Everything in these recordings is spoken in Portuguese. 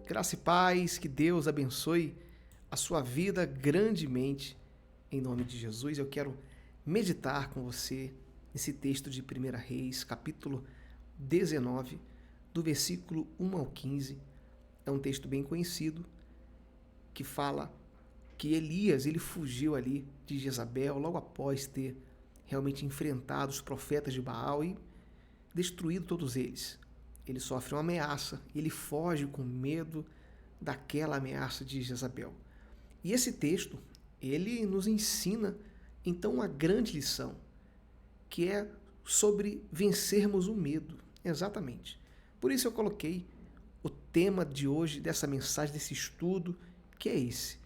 Graça e paz, que Deus abençoe a sua vida grandemente, em nome de Jesus. Eu quero meditar com você nesse texto de 1 Reis, capítulo 19, do versículo 1 ao 15. É um texto bem conhecido, que fala que Elias ele fugiu ali de Jezabel logo após ter realmente enfrentado os profetas de Baal e destruído todos eles. Ele sofre uma ameaça e ele foge com medo daquela ameaça de Jezabel. E esse texto, ele nos ensina então uma grande lição, que é sobre vencermos o medo. Exatamente. Por isso eu coloquei o tema de hoje, dessa mensagem, desse estudo, que é esse: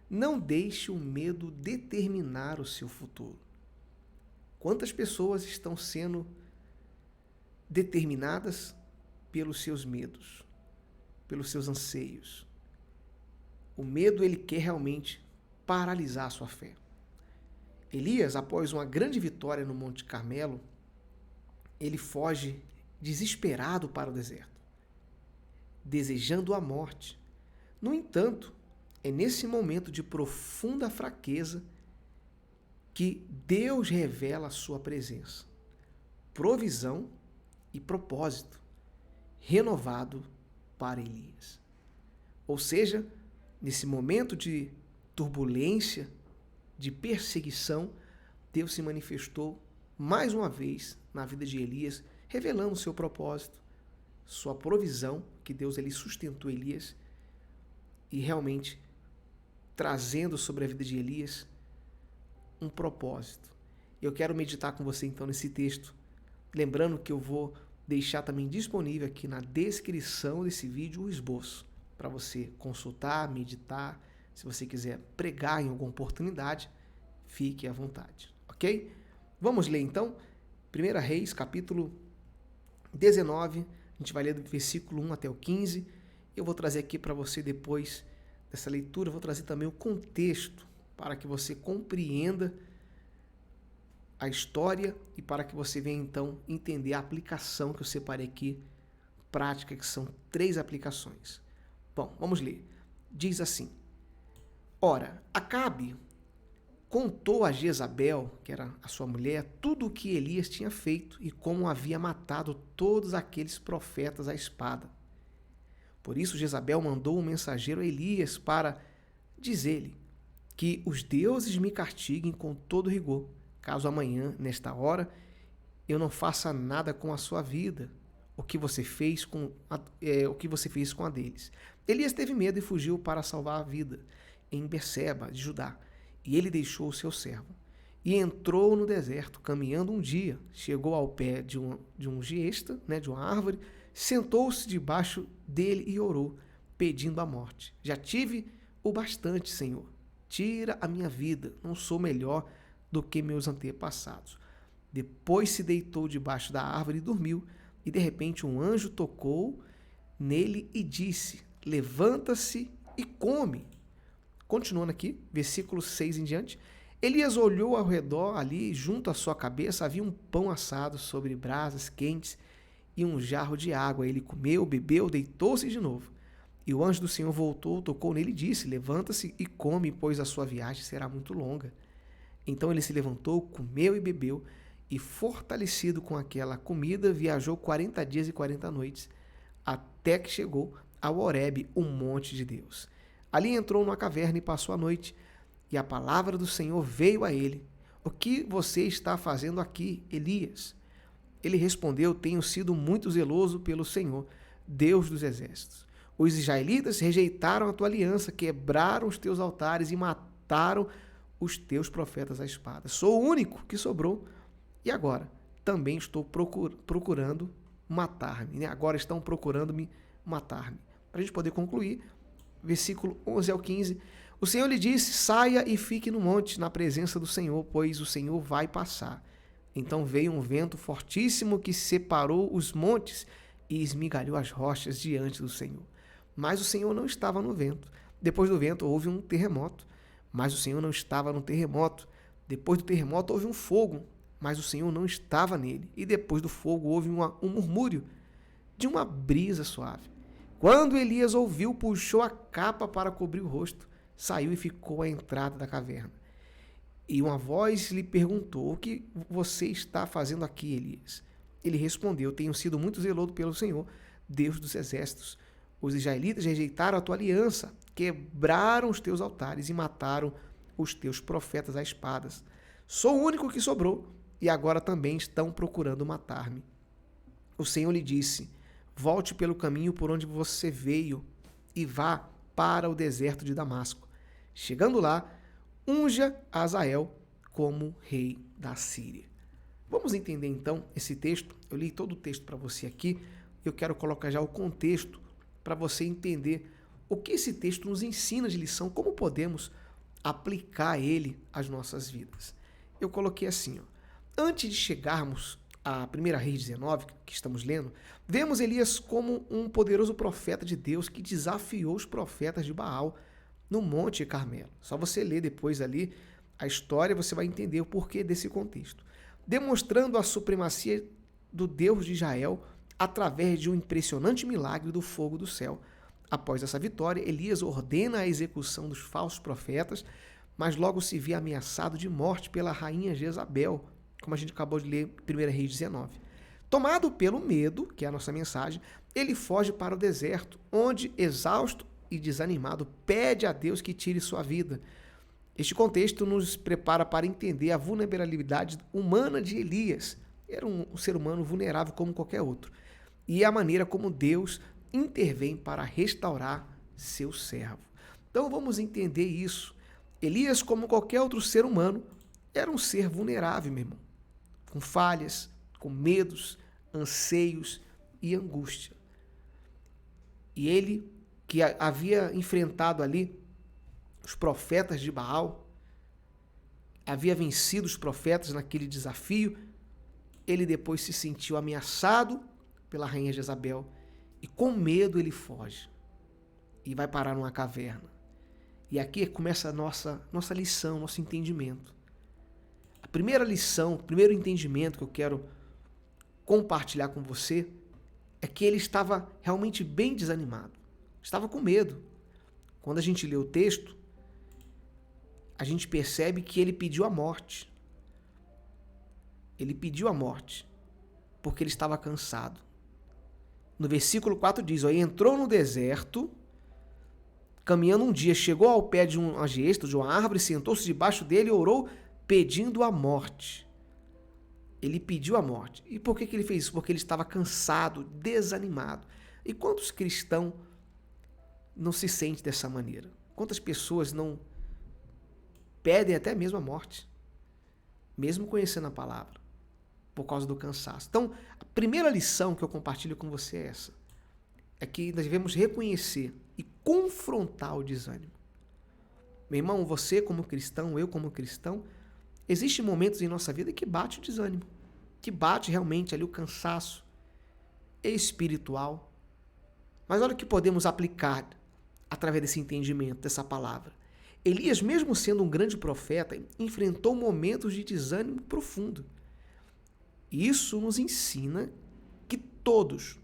não deixe o medo determinar o seu futuro. Quantas pessoas estão sendo determinadas pelos seus medos, pelos seus anseios? O medo, ele quer realmente paralisar a sua fé. Elias, após uma grande vitória no Monte Carmelo, ele foge desesperado para o deserto, desejando a morte. No entanto, é nesse momento de profunda fraqueza que Deus revela a sua presença, provisão e propósito renovado para Elias. Ou seja, nesse momento de turbulência, de perseguição, Deus se manifestou mais uma vez na vida de Elias, revelando seu propósito, sua provisão, que Deus ele sustentou Elias, e realmente trazendo sobre a vida de Elias um propósito. Eu quero meditar com você então nesse texto, lembrando que eu vou deixar também disponível aqui na descrição desse vídeo o esboço, para você consultar, meditar. Se você quiser pregar em alguma oportunidade, fique à vontade, ok? Vamos ler então 1 Reis, capítulo 19, a gente vai ler do versículo 1 até o 15. Eu vou trazer aqui para você, depois dessa leitura, eu vou trazer também o contexto, para que você compreenda a história e para que você venha então entender a aplicação que eu separei aqui, prática, que são 3 aplicações. Bom, vamos ler. Diz assim: Ora, Acabe contou a Jezabel, que era a sua mulher, tudo o que Elias tinha feito e como havia matado todos aqueles profetas à espada. Por isso Jezabel mandou um mensageiro a Elias para dizer-lhe que os deuses me castiguem com todo rigor, caso amanhã, nesta hora, eu não faça nada com a sua vida, o que você fez com a deles. Elias teve medo e fugiu para salvar a vida em Berseba, de Judá, e ele deixou o seu servo. E entrou no deserto, caminhando um dia, chegou ao pé de um giesta, de uma árvore, sentou-se debaixo dele e orou, pedindo a morte. Já tive o bastante, Senhor. Tira a minha vida, não sou melhor do que meus antepassados. Depois se deitou debaixo da árvore e dormiu, e de repente um anjo tocou nele e disse: levanta-se e come. Continuando aqui, versículo 6 em diante. Elias olhou ao redor, ali junto à sua cabeça havia um pão assado sobre brasas quentes e um jarro de água. Ele comeu, bebeu, deitou-se de novo. E o anjo do Senhor voltou, tocou nele e disse: levanta-se e come, pois a sua viagem será muito longa. Então ele se levantou, comeu e bebeu, e fortalecido com aquela comida, viajou 40 dias e 40 noites, até que chegou ao Horebe, o monte de Deus. Ali entrou numa caverna e passou a noite, e a palavra do Senhor veio a ele: o que você está fazendo aqui, Elias? Ele respondeu: tenho sido muito zeloso pelo Senhor, Deus dos exércitos. Os israelitas rejeitaram a tua aliança, quebraram os teus altares e mataram os teus profetas à espada. Sou o único que sobrou, e agora também estou procurando matar-me. Agora estão procurando me matar-me. Para a gente poder concluir, versículo 11 ao 15, o Senhor lhe disse: saia e fique no monte, na presença do Senhor, pois o Senhor vai passar. Então veio um vento fortíssimo que separou os montes e esmigalhou as rochas diante do Senhor. Mas o Senhor não estava no vento. Depois do vento houve um terremoto, mas o Senhor não estava no terremoto. Depois do terremoto houve um fogo, mas o Senhor não estava nele. E depois do fogo houve um murmúrio de uma brisa suave. Quando Elias ouviu, puxou a capa para cobrir o rosto, saiu e ficou à entrada da caverna. E uma voz lhe perguntou: o que você está fazendo aqui, Elias? Ele respondeu: tenho sido muito zeloso pelo Senhor, Deus dos exércitos. Os israelitas rejeitaram a tua aliança, quebraram os teus altares e mataram os teus profetas à espadas. Sou o único que sobrou, e agora também estão procurando matar-me. O Senhor lhe disse: volte pelo caminho por onde você veio e vá para o deserto de Damasco. Chegando lá, unja Azael como rei da Síria. Vamos entender então esse texto. Eu li todo o texto para você aqui. Eu quero colocar já o contexto para você entender o que esse texto nos ensina de lição, como podemos aplicar ele às nossas vidas. Eu coloquei assim, antes de chegarmos a 1 Reis 19, que estamos lendo, vemos Elias como um poderoso profeta de Deus que desafiou os profetas de Baal no Monte Carmelo. Só você ler depois ali a história, você vai entender o porquê desse contexto. Demonstrando a supremacia do Deus de Israel através de um impressionante milagre do fogo do céu. Após essa vitória, Elias ordena a execução dos falsos profetas, mas logo se vê ameaçado de morte pela rainha Jezabel, como a gente acabou de ler em 1 Reis 19. Tomado pelo medo, que é a nossa mensagem, ele foge para o deserto, onde, exausto e desanimado, pede a Deus que tire sua vida. Este contexto nos prepara para entender a vulnerabilidade humana de Elias. Era um ser humano vulnerável como qualquer outro. E a maneira como Deus intervém para restaurar seu servo. Então vamos entender isso. Elias, como qualquer outro ser humano, era um ser vulnerável, meu irmão, com falhas, com medos, anseios e angústia. E ele, que havia enfrentado ali os profetas de Baal, havia vencido os profetas naquele desafio, ele depois se sentiu ameaçado pela rainha Jezabel e com medo ele foge e vai parar numa caverna. E aqui começa a nossa lição, nosso entendimento. A primeira lição, o primeiro entendimento que eu quero compartilhar com você é que ele estava realmente bem desanimado, estava com medo. Quando a gente lê o texto, a gente percebe que ele pediu a morte. Ele pediu a morte porque ele estava cansado. No versículo 4 diz, entrou no deserto, caminhando um dia, chegou ao pé de um gesto, de uma árvore, sentou-se debaixo dele e orou, pedindo a morte. Ele pediu a morte. E por que ele fez isso? Porque ele estava cansado, desanimado. E quantos cristãos não se sentem dessa maneira? Quantas pessoas não pedem até mesmo a morte, mesmo conhecendo a palavra, por causa do cansaço? Então, a primeira lição que eu compartilho com você é essa. É que nós devemos reconhecer e confrontar o desânimo. Meu irmão, você como cristão, eu como cristão, existem momentos em nossa vida que bate o desânimo, que bate realmente ali o cansaço espiritual. Mas olha o que podemos aplicar através desse entendimento, dessa palavra. Elias, mesmo sendo um grande profeta, enfrentou momentos de desânimo profundo. Isso nos ensina que todos,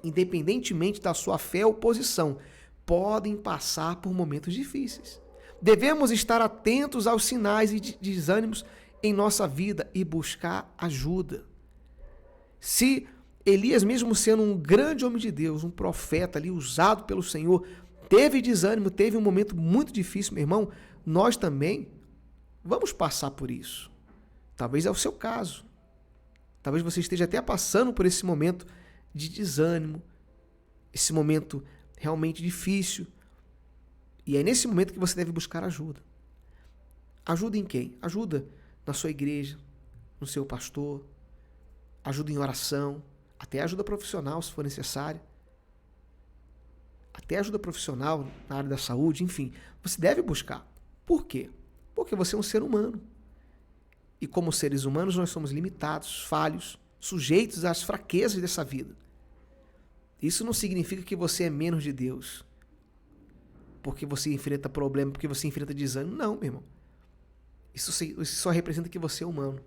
independentemente da sua fé ou posição, podem passar por momentos difíceis. Devemos estar atentos aos sinais e desânimos em nossa vida e buscar ajuda. Se Elias, mesmo sendo um grande homem de Deus, um profeta ali usado pelo Senhor, teve desânimo, teve um momento muito difícil, meu irmão, nós também vamos passar por isso. Talvez é o seu caso. Talvez você esteja até passando por esse momento de desânimo, esse momento realmente difícil. E é nesse momento que você deve buscar ajuda. Ajuda em quem? Ajuda na sua igreja, no seu pastor, ajuda em oração, até ajuda profissional se for necessário. Até ajuda profissional na área da saúde, enfim. Você deve buscar. Por quê? Porque você é um ser humano. E como seres humanos nós somos limitados, falhos, sujeitos às fraquezas dessa vida. Isso não significa que você é menos de Deus, porque você enfrenta problema, porque você enfrenta desânimo. Não, meu irmão. Isso só representa que você é humano.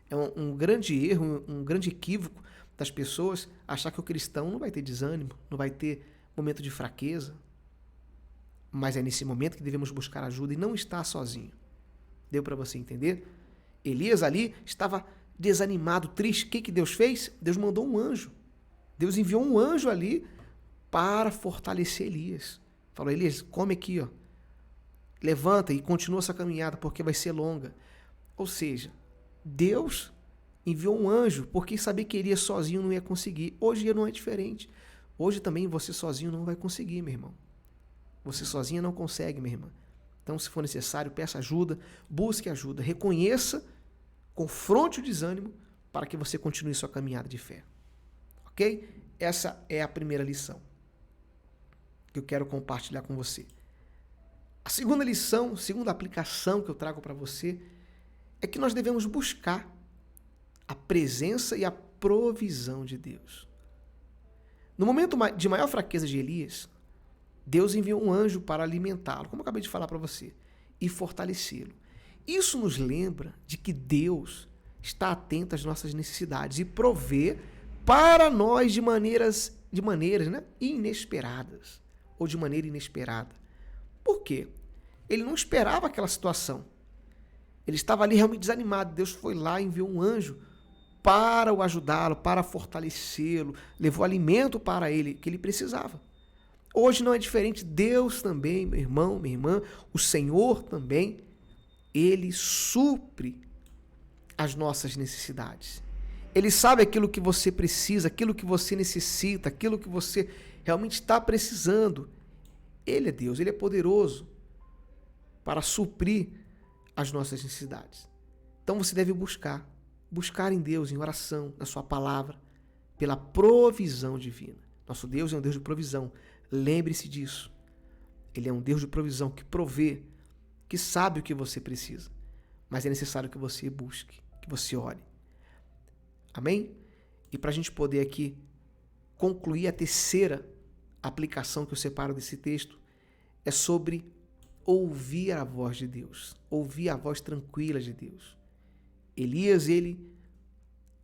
É um grande erro, um grande equívoco das pessoas achar que o cristão não vai ter desânimo, não vai ter momento de fraqueza, mas é nesse momento que devemos buscar ajuda e não estar sozinho. Deu para você entender? Elias ali estava desanimado, triste. O que Deus fez? Deus mandou um anjo. Deus enviou um anjo ali para fortalecer Elias. Falou, Elias, come aqui, ó. Levanta e continua essa caminhada, porque vai ser longa. Ou seja, Deus enviou um anjo, porque sabia que Elias sozinho não ia conseguir. Hoje não é diferente. Hoje também você sozinho não vai conseguir, meu irmão. Você sozinha não consegue, minha irmã. Então, se for necessário, peça ajuda, busque ajuda, reconheça, confronte o desânimo para que você continue sua caminhada de fé. Ok? Essa é a primeira lição que eu quero compartilhar com você. A segunda lição, segunda aplicação que eu trago para você é que nós devemos buscar a presença e a provisão de Deus. No momento de maior fraqueza de Elias, Deus enviou um anjo para alimentá-lo, como eu acabei de falar para você, e fortalecê-lo. Isso nos lembra de que Deus está atento às nossas necessidades e provê para nós de maneiras inesperadas, ou de maneira inesperada. Por quê? Ele não esperava aquela situação. Ele estava ali realmente desanimado. Deus foi lá e enviou um anjo para o ajudá-lo, para fortalecê-lo, levou alimento para ele que ele precisava. Hoje não é diferente. Deus também, meu irmão, minha irmã, o Senhor também, Ele supre as nossas necessidades. Ele sabe aquilo que você precisa, aquilo que você necessita, aquilo que você realmente está precisando. Ele é Deus, Ele é poderoso para suprir as nossas necessidades. Então você deve buscar em Deus, em oração, na sua palavra, pela provisão divina. Nosso Deus é um Deus de provisão. Lembre-se disso. Ele é um Deus de provisão que provê, que sabe o que você precisa. Mas é necessário que você busque, que você ore. Amém? E para a gente poder aqui concluir a terceira aplicação que eu separo desse texto, é sobre ouvir a voz de Deus. Ouvir a voz tranquila de Deus. Elias, ele,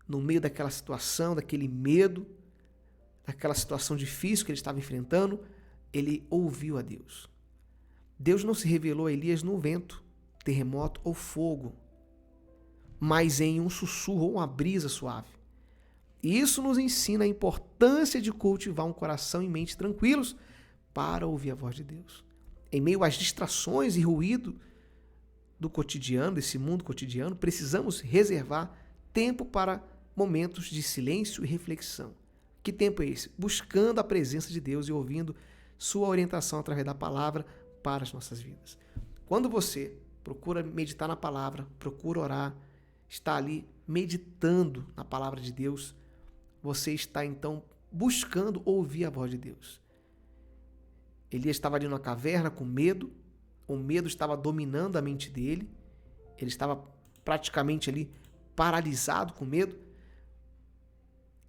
no meio daquela situação, daquele medo, daquela situação difícil que ele estava enfrentando, ele ouviu a Deus. Deus não se revelou a Elias no vento, terremoto ou fogo, mas em um sussurro ou uma brisa suave. E isso nos ensina a importância de cultivar um coração e mente tranquilos para ouvir a voz de Deus. Em meio às distrações e ruído do cotidiano, desse mundo cotidiano, precisamos reservar tempo para momentos de silêncio e reflexão. Que tempo é esse? Buscando a presença de Deus e ouvindo sua orientação através da palavra para as nossas vidas. Quando você procura meditar na palavra, procura orar, está ali meditando na palavra de Deus, você está então buscando ouvir a voz de Deus. Elias estava ali numa caverna com medo, o medo estava dominando a mente dele, ele estava praticamente ali paralisado com medo,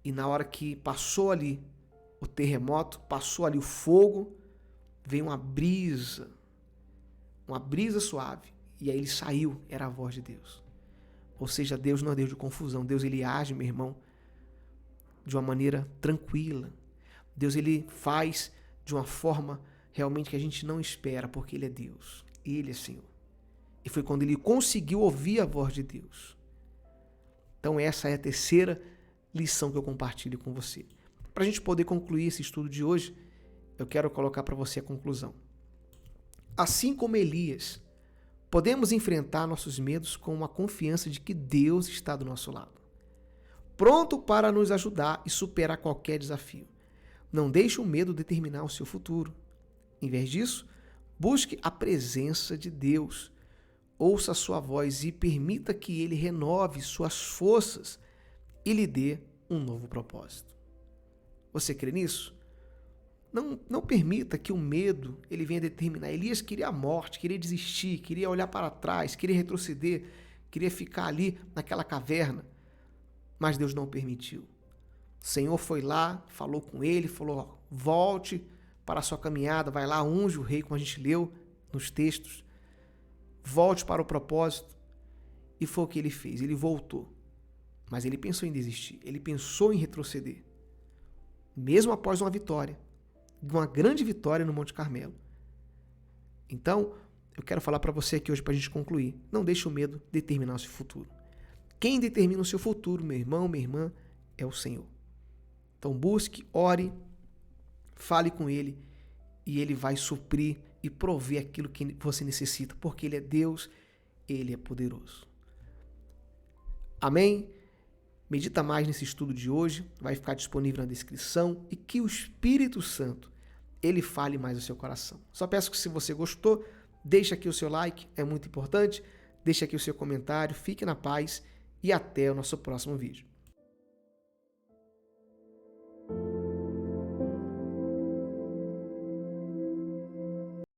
e na hora que passou ali o terremoto, passou ali o fogo, veio uma brisa suave, e aí ele saiu, era a voz de Deus. Ou seja, Deus não é Deus de confusão, Deus ele age, meu irmão, de uma maneira tranquila. Deus ele faz de uma forma realmente que a gente não espera, porque ele é Deus, ele é Senhor. E foi quando ele conseguiu ouvir a voz de Deus. Então essa é a terceira lição que eu compartilho com você. Para a gente poder concluir esse estudo de hoje, eu quero colocar para você a conclusão. Assim como Elias, podemos enfrentar nossos medos com uma confiança de que Deus está do nosso lado, pronto para nos ajudar e superar qualquer desafio. Não deixe o medo determinar o seu futuro. Em vez disso, busque a presença de Deus. Ouça a sua voz e permita que Ele renove suas forças e lhe dê um novo propósito. Você crê nisso? Não permita que o medo ele venha determinar. Elias queria a morte, queria desistir, queria olhar para trás, queria retroceder, queria ficar ali naquela caverna. Mas Deus não permitiu. O Senhor foi lá, falou com ele, falou, volte para a sua caminhada, vai lá, unge o rei, como a gente leu nos textos. Volte para o propósito. E foi o que ele fez, ele voltou. Mas ele pensou em desistir, ele pensou em retroceder. Mesmo após uma vitória, de uma grande vitória no Monte Carmelo. Então, eu quero falar para você aqui hoje para a gente concluir. Não deixe o medo determinar o seu futuro. Quem determina o seu futuro, meu irmão, minha irmã, é o Senhor. Então busque, ore, fale com Ele e Ele vai suprir e prover aquilo que você necessita, porque Ele é Deus, Ele é poderoso. Amém? Medita mais nesse estudo de hoje, vai ficar disponível na descrição e que o Espírito Santo, Ele fale mais ao seu coração. Só peço que se você gostou, deixe aqui o seu like, é muito importante, deixe aqui o seu comentário, fique na paz e até o nosso próximo vídeo.